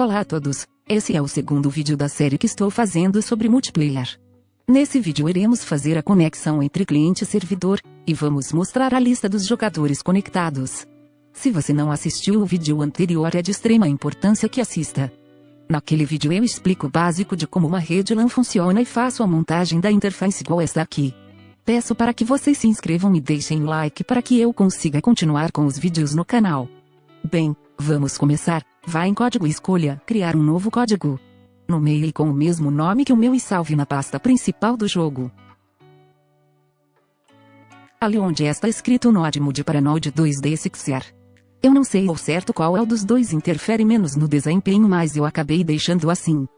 Olá a todos, esse é o segundo vídeo da série que estou fazendo sobre multiplayer. Nesse vídeo iremos fazer a conexão entre cliente e servidor, e vamos mostrar a lista dos jogadores conectados. Se você não assistiu o vídeo anterior, é de extrema importância que assista. Naquele vídeo eu explico o básico de como uma rede LAN funciona e faço a montagem da interface igual esta aqui. Peço para que vocês se inscrevam e deixem o like para que eu consiga continuar com os vídeos no canal. Bem, vamos começar. Vá em código e escolha criar um novo código. Nomeie com o mesmo nome que o meu e salve na pasta principal do jogo. Ali onde está escrito Node mude para Node 2D Sixer. Eu não sei ao certo qual é o dos dois interfere menos no desempenho, mas eu acabei deixando assim.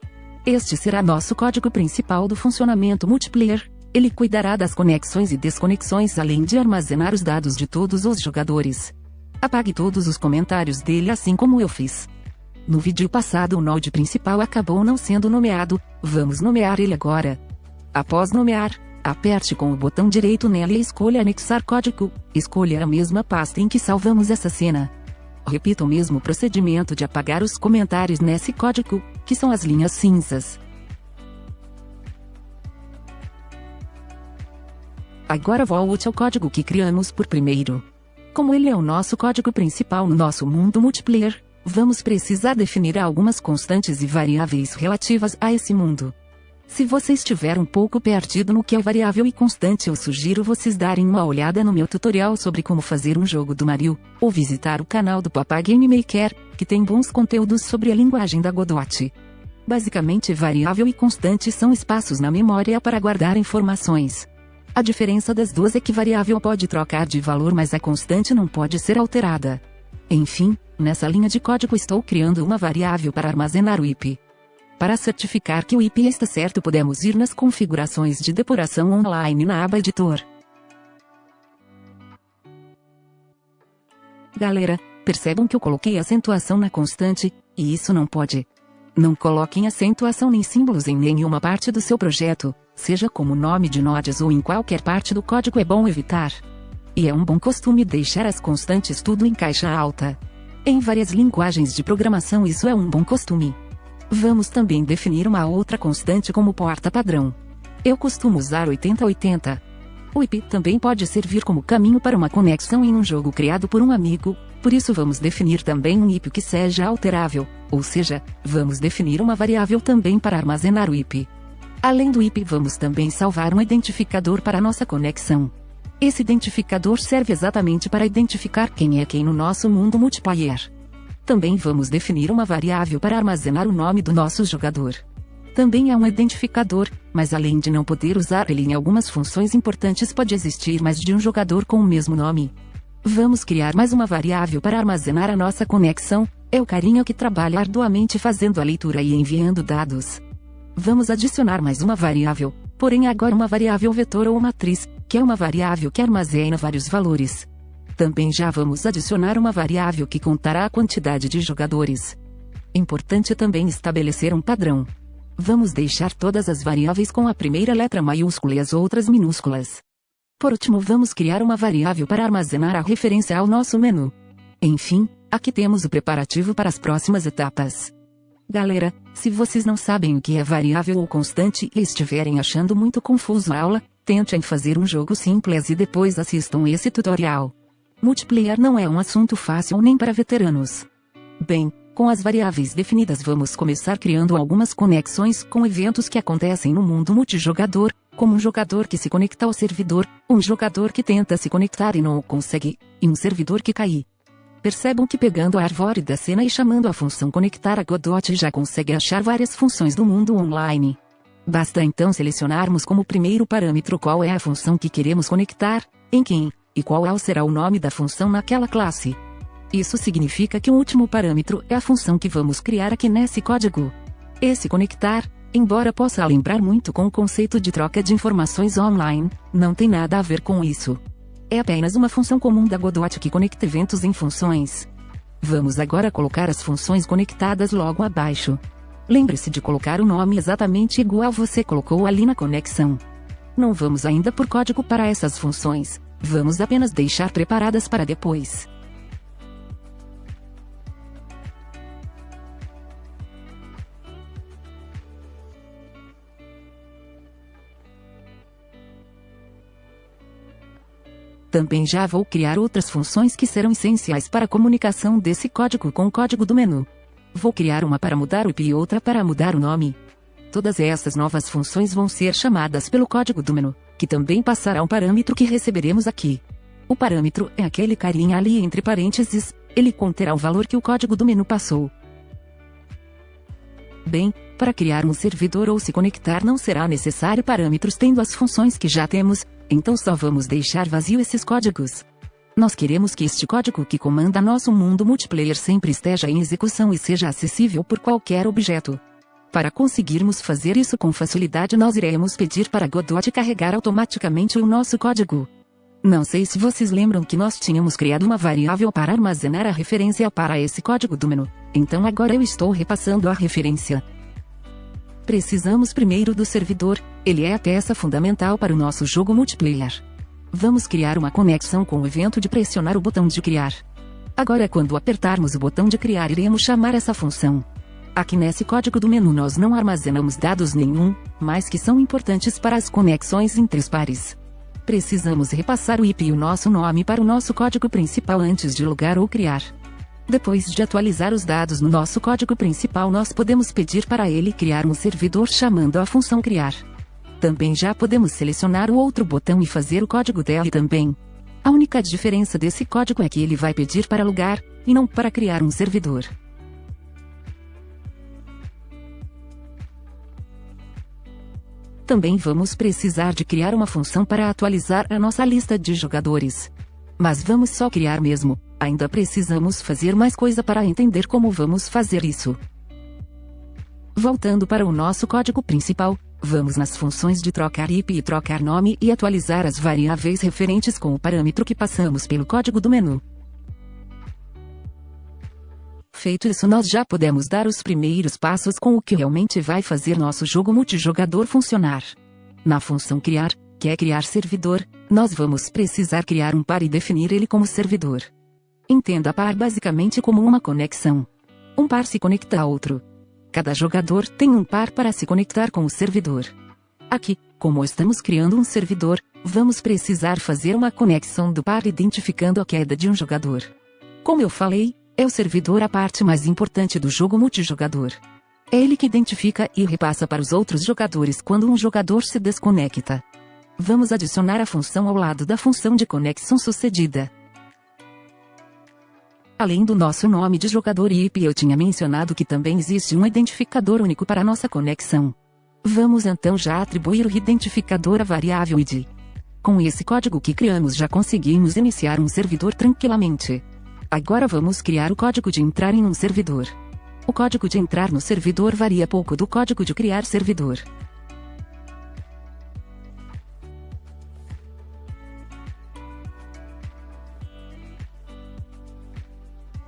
Este será nosso código principal do funcionamento multiplayer. Ele cuidará das conexões e desconexões além de armazenar os dados de todos os jogadores. Apague todos os comentários dele assim como eu fiz. No vídeo passado o node principal acabou não sendo nomeado, vamos nomear ele agora. Após nomear, aperte com o botão direito nele e escolha anexar código, escolha a mesma pasta em que salvamos essa cena. Repita o mesmo procedimento de apagar os comentários nesse código, que são as linhas cinzas. Agora volte ao código que criamos por primeiro. Como ele é o nosso código principal no nosso mundo multiplayer, vamos precisar definir algumas constantes e variáveis relativas a esse mundo. Se você estiver um pouco perdido no que é variável e constante, eu sugiro vocês darem uma olhada no meu tutorial sobre como fazer um jogo do Mario, ou visitar o canal do Papá Game Maker, que tem bons conteúdos sobre a linguagem da Godot. Basicamente, variável e constante são espaços na memória para guardar informações. A diferença das duas é que variável pode trocar de valor, mas a constante não pode ser alterada. Enfim, nessa linha de código estou criando uma variável para armazenar o IP. Para certificar que o IP está certo, podemos ir nas configurações de depuração online na aba Editor. Galera, percebam que eu coloquei acentuação na constante, e isso não pode. Não coloquem acentuação nem símbolos em nenhuma parte do seu projeto, seja como nome de nodes ou em qualquer parte do código, é bom evitar. E é um bom costume deixar as constantes tudo em caixa alta. Em várias linguagens de programação isso é um bom costume. Vamos também definir uma outra constante como porta padrão. Eu costumo usar 8080. O IP também pode servir como caminho para uma conexão em um jogo criado por um amigo, por isso vamos definir também um IP que seja alterável, ou seja, vamos definir uma variável também para armazenar o IP. Além do IP, vamos também salvar um identificador para nossa conexão. Esse identificador serve exatamente para identificar quem é quem no nosso mundo multiplayer. Também vamos definir uma variável para armazenar o nome do nosso jogador. Também é um identificador, mas além de não poder usar ele em algumas funções importantes, pode existir mais de um jogador com o mesmo nome. Vamos criar mais uma variável para armazenar a nossa conexão, é o carinha que trabalha arduamente fazendo a leitura e enviando dados. Vamos adicionar mais uma variável, porém agora uma variável vetor ou matriz, que é uma variável que armazena vários valores. Também já vamos adicionar uma variável que contará a quantidade de jogadores. Importante também estabelecer um padrão. Vamos deixar todas as variáveis com a primeira letra maiúscula e as outras minúsculas. Por último, vamos criar uma variável para armazenar a referência ao nosso menu. Enfim, aqui temos o preparativo para as próximas etapas. Galera, se vocês não sabem o que é variável ou constante e estiverem achando muito confuso a aula, tentem fazer um jogo simples e depois assistam esse tutorial. Multiplayer não é um assunto fácil nem para veteranos. Bem, com as variáveis definidas vamos começar criando algumas conexões com eventos que acontecem no mundo multijogador, como um jogador que se conecta ao servidor, um jogador que tenta se conectar e não o consegue, e um servidor que cai. Percebam que pegando a árvore da cena e chamando a função conectar, a Godot já consegue achar várias funções do mundo online. Basta então selecionarmos como primeiro parâmetro qual é a função que queremos conectar, em quem, e qual será o nome da função naquela classe. Isso significa que o último parâmetro é a função que vamos criar aqui nesse código. Esse conectar, embora possa lembrar muito com o conceito de troca de informações online, não tem nada a ver com isso. É apenas uma função comum da Godot que conecta eventos em funções. Vamos agora colocar as funções conectadas logo abaixo. Lembre-se de colocar o nome exatamente igual você colocou ali na conexão. Não vamos ainda por código para essas funções, vamos apenas deixar preparadas para depois. Também já vou criar outras funções que serão essenciais para a comunicação desse código com o código do menu. Vou criar uma para mudar o IP e outra para mudar o nome. Todas essas novas funções vão ser chamadas pelo código do menu, que também passará um parâmetro que receberemos aqui. O parâmetro é aquele carinha ali entre parênteses, ele conterá o valor que o código do menu passou. Bem, para criar um servidor ou se conectar não será necessário parâmetros tendo as funções que já temos, então só vamos deixar vazio esses códigos. Nós queremos que este código que comanda nosso mundo multiplayer sempre esteja em execução e seja acessível por qualquer objeto. Para conseguirmos fazer isso com facilidade nós iremos pedir para Godot carregar automaticamente o nosso código. Não sei se vocês lembram que nós tínhamos criado uma variável para armazenar a referência para esse código do menu, então agora eu estou repassando a referência. Precisamos primeiro do servidor, ele é a peça fundamental para o nosso jogo multiplayer. Vamos criar uma conexão com o evento de pressionar o botão de criar. Agora quando apertarmos o botão de criar iremos chamar essa função. Aqui nesse código do menu nós não armazenamos dados nenhum, mas que são importantes para as conexões entre os pares. Precisamos repassar o IP e o nosso nome para o nosso código principal antes de logar ou criar. Depois de atualizar os dados no nosso código principal nós podemos pedir para ele criar um servidor chamando a função criar. Também já podemos selecionar o outro botão e fazer o código dele também. A única diferença desse código é que ele vai pedir para logar, e não para criar um servidor. Também vamos precisar de criar uma função para atualizar a nossa lista de jogadores. Mas vamos só criar mesmo, ainda precisamos fazer mais coisa para entender como vamos fazer isso. Voltando para o nosso código principal, vamos nas funções de trocar IP e trocar nome e atualizar as variáveis referentes com o parâmetro que passamos pelo código do menu. Feito isso nós já podemos dar os primeiros passos com o que realmente vai fazer nosso jogo multijogador funcionar. Na função criar, que é criar servidor, nós vamos precisar criar um par e definir ele como servidor. Entenda par basicamente como uma conexão. Um par se conecta a outro. Cada jogador tem um par para se conectar com o servidor. Aqui, como estamos criando um servidor, vamos precisar fazer uma conexão do par identificando a queda de um jogador. Como eu falei, é o servidor a parte mais importante do jogo multijogador. É ele que identifica e repassa para os outros jogadores quando um jogador se desconecta. Vamos adicionar a função ao lado da função de conexão sucedida. Além do nosso nome de jogador e IP, eu tinha mencionado que também existe um identificador único para nossa conexão. Vamos então já atribuir o identificador à variável id. Com esse código que criamos já conseguimos iniciar um servidor tranquilamente. Agora vamos criar o código de entrar em um servidor. O código de entrar no servidor varia pouco do código de criar servidor.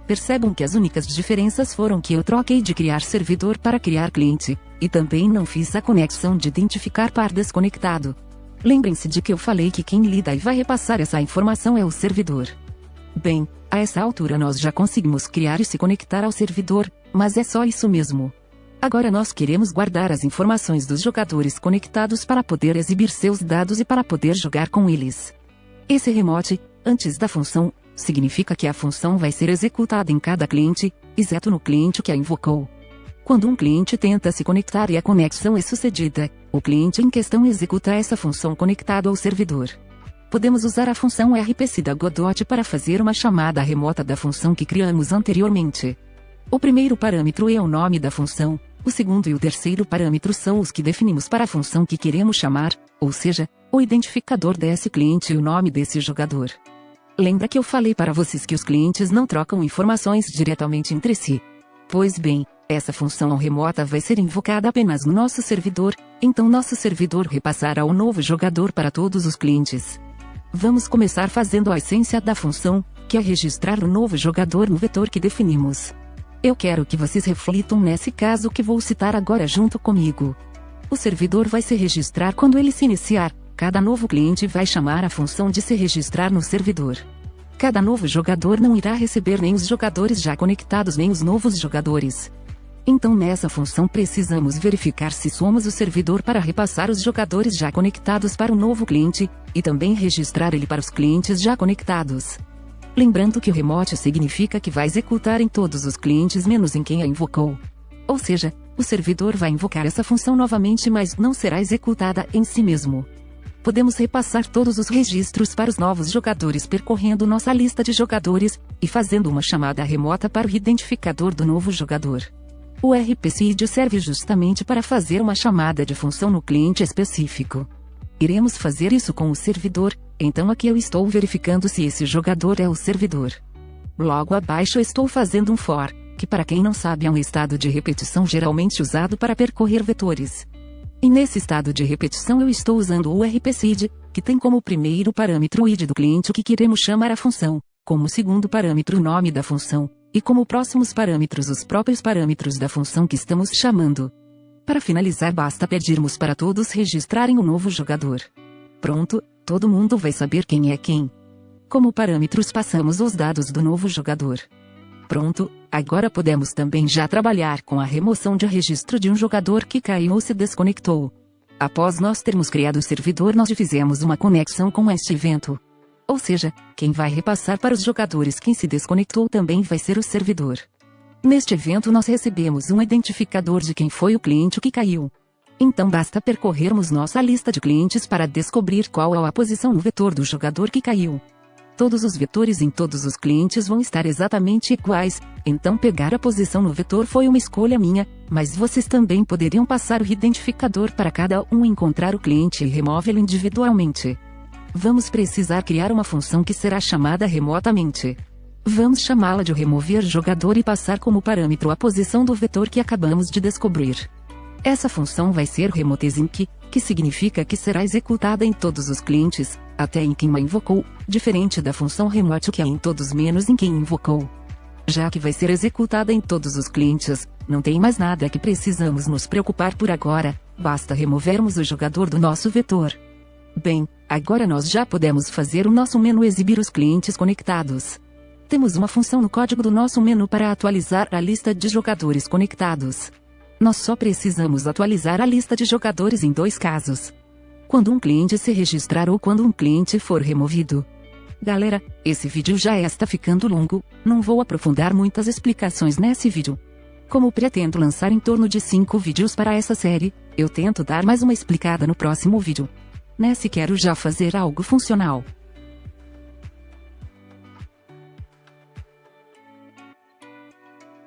Percebam que as únicas diferenças foram que eu troquei de criar servidor para criar cliente, e também não fiz a conexão de identificar par desconectado. Lembrem-se de que eu falei que quem lida e vai repassar essa informação é o servidor. Bem, a essa altura nós já conseguimos criar e se conectar ao servidor, mas é só isso mesmo. Agora nós queremos guardar as informações dos jogadores conectados para poder exibir seus dados e para poder jogar com eles. Esse remote, antes da função, significa que a função vai ser executada em cada cliente, exceto no cliente que a invocou. Quando um cliente tenta se conectar e a conexão é sucedida, o cliente em questão executa essa função conectado ao servidor. Podemos usar a função RPC da Godot para fazer uma chamada remota da função que criamos anteriormente. O primeiro parâmetro é o nome da função, o segundo e o terceiro parâmetro são os que definimos para a função que queremos chamar, ou seja, o identificador desse cliente e o nome desse jogador. Lembra que eu falei para vocês que os clientes não trocam informações diretamente entre si? Pois bem, essa função remota vai ser invocada apenas no nosso servidor, então nosso servidor repassará o novo jogador para todos os clientes. Vamos começar fazendo a essência da função, que é registrar o novo jogador no vetor que definimos. Eu quero que vocês reflitam nesse caso que vou citar agora junto comigo. O servidor vai se registrar quando ele se iniciar, cada novo cliente vai chamar a função de se registrar no servidor. Cada novo jogador não irá receber nem os jogadores já conectados nem os novos jogadores. Então nessa função precisamos verificar se somos o servidor para repassar os jogadores já conectados para o novo cliente, e também registrar ele para os clientes já conectados. Lembrando que o remote significa que vai executar em todos os clientes menos em quem a invocou. Ou seja, o servidor vai invocar essa função novamente, mas não será executada em si mesmo. Podemos repassar todos os registros para os novos jogadores percorrendo nossa lista de jogadores, e fazendo uma chamada remota para o identificador do novo jogador. O RPCID serve justamente para fazer uma chamada de função no cliente específico. Iremos fazer isso com o servidor, então aqui eu estou verificando se esse jogador é o servidor. Logo abaixo eu estou fazendo um for, que para quem não sabe é um estado de repetição geralmente usado para percorrer vetores. E nesse estado de repetição eu estou usando o RPCID, que tem como primeiro parâmetro o ID do cliente o que queremos chamar a função, como segundo parâmetro o nome da função, e como próximos parâmetros os próprios parâmetros da função que estamos chamando. Para finalizar basta pedirmos para todos registrarem um novo jogador. Pronto, todo mundo vai saber quem é quem. Como parâmetros passamos os dados do novo jogador. Pronto, agora podemos também já trabalhar com a remoção de registro de um jogador que caiu ou se desconectou. Após nós termos criado o servidor nós fizemos uma conexão com este evento. Ou seja, quem vai repassar para os jogadores quem se desconectou também vai ser o servidor. Neste evento nós recebemos um identificador de quem foi o cliente que caiu. Então basta percorrermos nossa lista de clientes para descobrir qual é a posição no vetor do jogador que caiu. Todos os vetores em todos os clientes vão estar exatamente iguais, então pegar a posição no vetor foi uma escolha minha, mas vocês também poderiam passar o identificador para cada um encontrar o cliente e removê-lo individualmente. Vamos precisar criar uma função que será chamada remotamente. Vamos chamá-la de remover jogador e passar como parâmetro a posição do vetor que acabamos de descobrir. Essa função vai ser remotesync, que significa que será executada em todos os clientes, até em quem a invocou, diferente da função remote que é em todos menos em quem invocou. Já que vai ser executada em todos os clientes, não tem mais nada que precisamos nos preocupar por agora, basta removermos o jogador do nosso vetor. Bem, agora nós já podemos fazer o nosso menu exibir os clientes conectados. Temos uma função no código do nosso menu para atualizar a lista de jogadores conectados. Nós só precisamos atualizar a lista de jogadores em dois casos. Quando um cliente se registrar ou quando um cliente for removido. Galera, esse vídeo já está ficando longo, não vou aprofundar muitas explicações nesse vídeo. Como pretendo lançar em torno de 5 vídeos para essa série, eu tento dar mais uma explicada no próximo vídeo. Nesse quero já fazer algo funcional.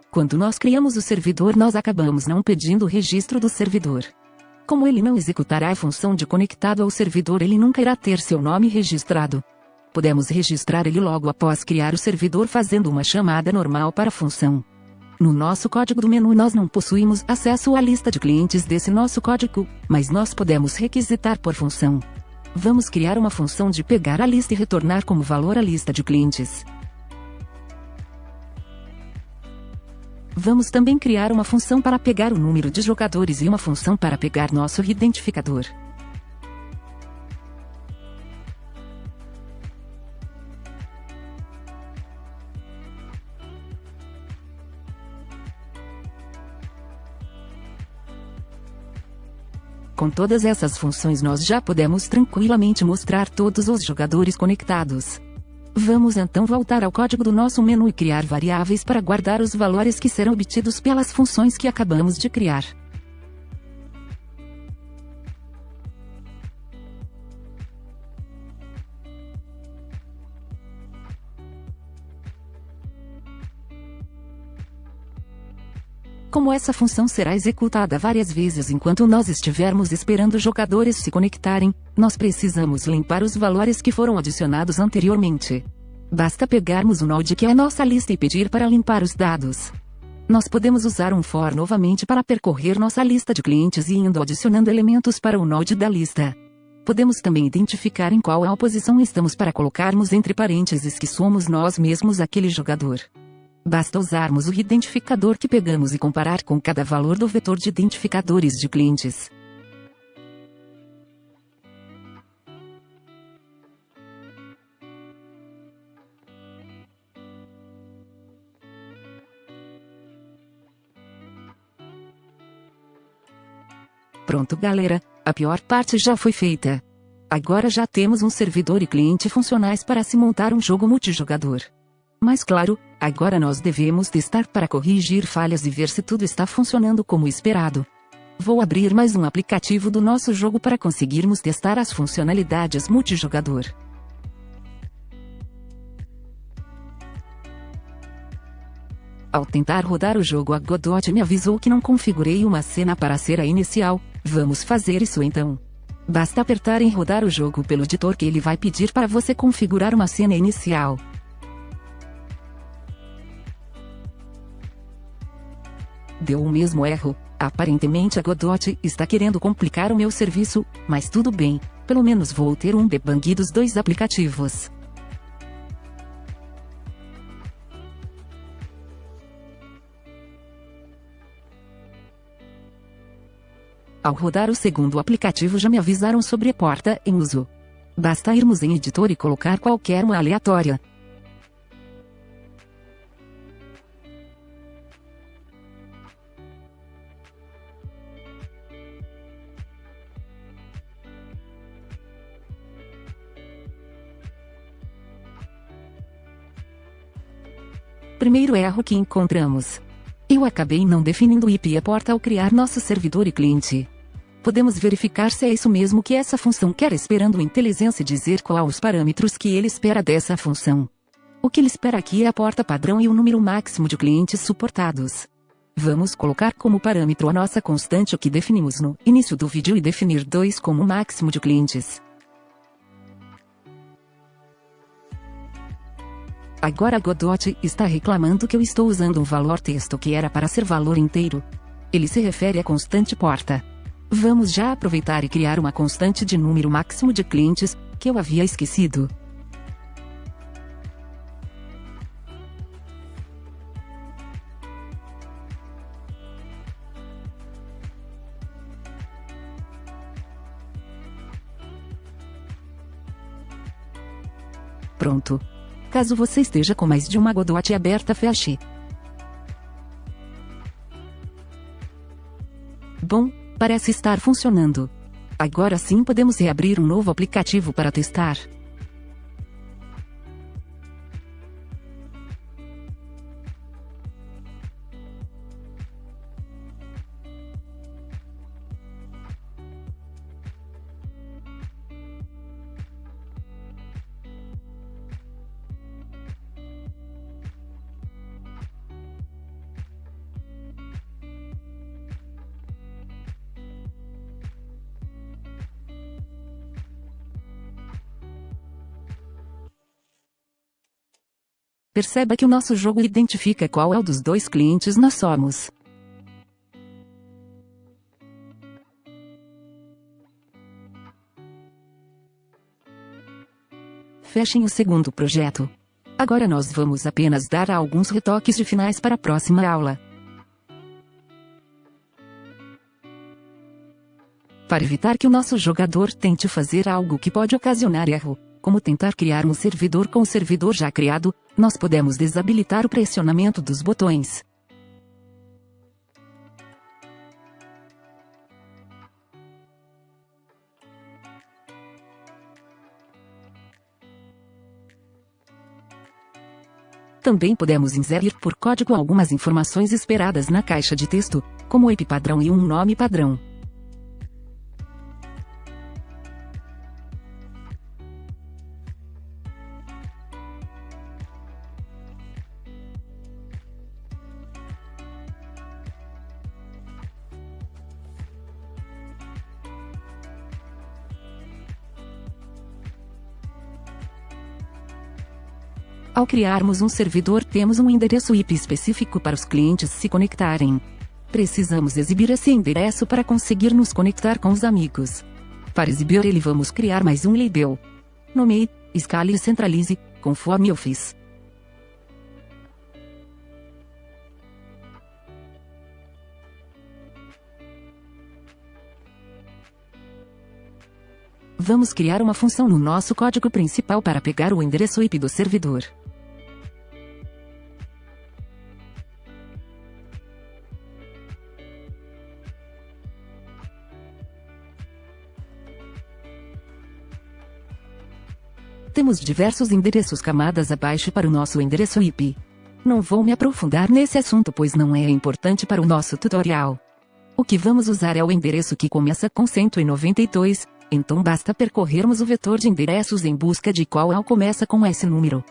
Quando nós criamos o servidor nós acabamos não pedindo o registro do servidor. Como ele não executará a função de conectado ao servidor ele nunca irá ter seu nome registrado. Podemos registrar ele logo após criar o servidor fazendo uma chamada normal para a função. No nosso código do menu nós não possuímos acesso à lista de clientes desse nosso código, mas nós podemos requisitar por função. Vamos criar uma função de pegar a lista e retornar como valor a lista de clientes. Vamos também criar uma função para pegar o número de jogadores e uma função para pegar nosso identificador. Com todas essas funções nós já podemos tranquilamente mostrar todos os jogadores conectados. Vamos então voltar ao código do nosso menu e criar variáveis para guardar os valores que serão obtidos pelas funções que acabamos de criar. Como essa função será executada várias vezes enquanto nós estivermos esperando jogadores se conectarem, nós precisamos limpar os valores que foram adicionados anteriormente. Basta pegarmos o node que é a nossa lista e pedir para limpar os dados. Nós podemos usar um for novamente para percorrer nossa lista de clientes e indo adicionando elementos para o node da lista. Podemos também identificar em qual posição estamos para colocarmos entre parênteses que somos nós mesmos aquele jogador. Basta usarmos o identificador que pegamos e comparar com cada valor do vetor de identificadores de clientes. Pronto galera, a pior parte já foi feita. Agora já temos um servidor e cliente funcionais para se montar um jogo multijogador. Mas claro, agora nós devemos testar para corrigir falhas e ver se tudo está funcionando como esperado. Vou abrir mais um aplicativo do nosso jogo para conseguirmos testar as funcionalidades multijogador. Ao tentar rodar o jogo, a Godot me avisou que não configurei uma cena para ser a inicial. Vamos fazer isso então. Basta apertar em rodar o jogo pelo editor que ele vai pedir para você configurar uma cena inicial. Deu o mesmo erro. Aparentemente a Godot está querendo complicar o meu serviço, mas tudo bem, pelo menos vou ter um debug dos dois aplicativos. Ao rodar o segundo aplicativo já me avisaram sobre a porta em uso. Basta irmos em editor e colocar qualquer uma aleatória. Primeiro erro que encontramos. Eu acabei não definindo o IP e a porta ao criar nosso servidor e cliente. Podemos verificar se é isso mesmo que essa função quer, esperando o IntelliSense dizer qual os parâmetros que ele espera dessa função. O que ele espera aqui é a porta padrão e o número máximo de clientes suportados. Vamos colocar como parâmetro a nossa constante o que definimos no início do vídeo e definir 2 como máximo de clientes. Agora a Godot está reclamando que eu estou usando um valor texto que era para ser valor inteiro. Ele se refere à constante porta. Vamos já aproveitar e criar uma constante de número máximo de clientes, que eu havia esquecido. Pronto. Caso você esteja com mais de uma Godot aberta, feche. Bom, parece estar funcionando. Agora sim podemos reabrir um novo aplicativo para testar. Perceba que o nosso jogo identifica qual é o dos dois clientes nós somos. Fechem o segundo projeto. Agora nós vamos apenas dar alguns retoques de finais para a próxima aula. Para evitar que o nosso jogador tente fazer algo que pode ocasionar erro, como tentar criar um servidor com o servidor já criado, nós podemos desabilitar o pressionamento dos botões. Também podemos inserir por código algumas informações esperadas na caixa de texto, como o IP padrão e um nome padrão. Ao criarmos um servidor, temos um endereço IP específico para os clientes se conectarem. Precisamos exibir esse endereço para conseguir nos conectar com os amigos. Para exibir ele, vamos criar mais um label. Nomeie, escale e centralize, conforme eu fiz. Vamos criar uma função no nosso código principal para pegar o endereço IP do servidor. temos diversos endereços camadas abaixo para o nosso endereço IP. Não vou me aprofundar nesse assunto pois não é importante para o nosso tutorial. O que vamos usar é o endereço que começa com 192, então basta percorrermos o vetor de endereços em busca de qual começa com esse número.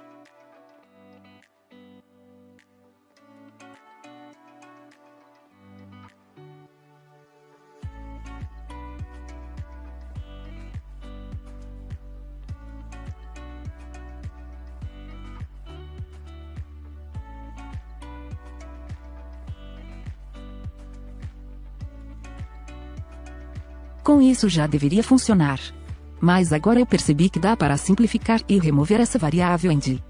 Com isso já deveria funcionar. Mas agora eu percebi que dá para simplificar e remover essa variável end.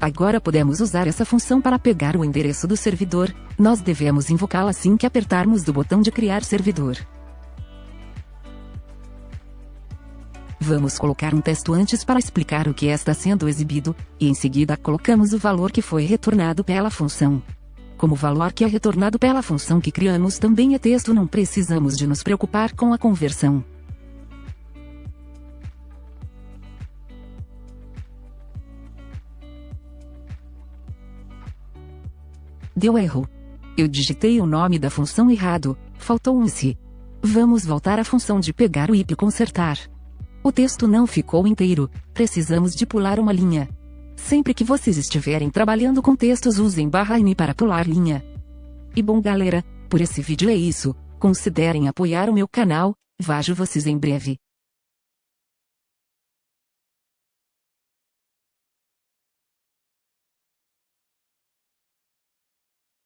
Agora podemos usar essa função para pegar o endereço do servidor, nós devemos invocá-la assim que apertarmos do botão de criar servidor. Vamos colocar um texto antes para explicar o que está sendo exibido, e em seguida colocamos o valor que foi retornado pela função. Como o valor que é retornado pela função que criamos também é texto, não precisamos de nos preocupar com a conversão. Deu erro. Eu digitei o nome da função errado, faltou um se. Vamos voltar à função de pegar o IP e consertar. O texto não ficou inteiro, precisamos de pular uma linha. Sempre que vocês estiverem trabalhando com textos usem /n para pular linha. E bom galera, por esse vídeo é isso, considerem apoiar o meu canal, vejo vocês em breve.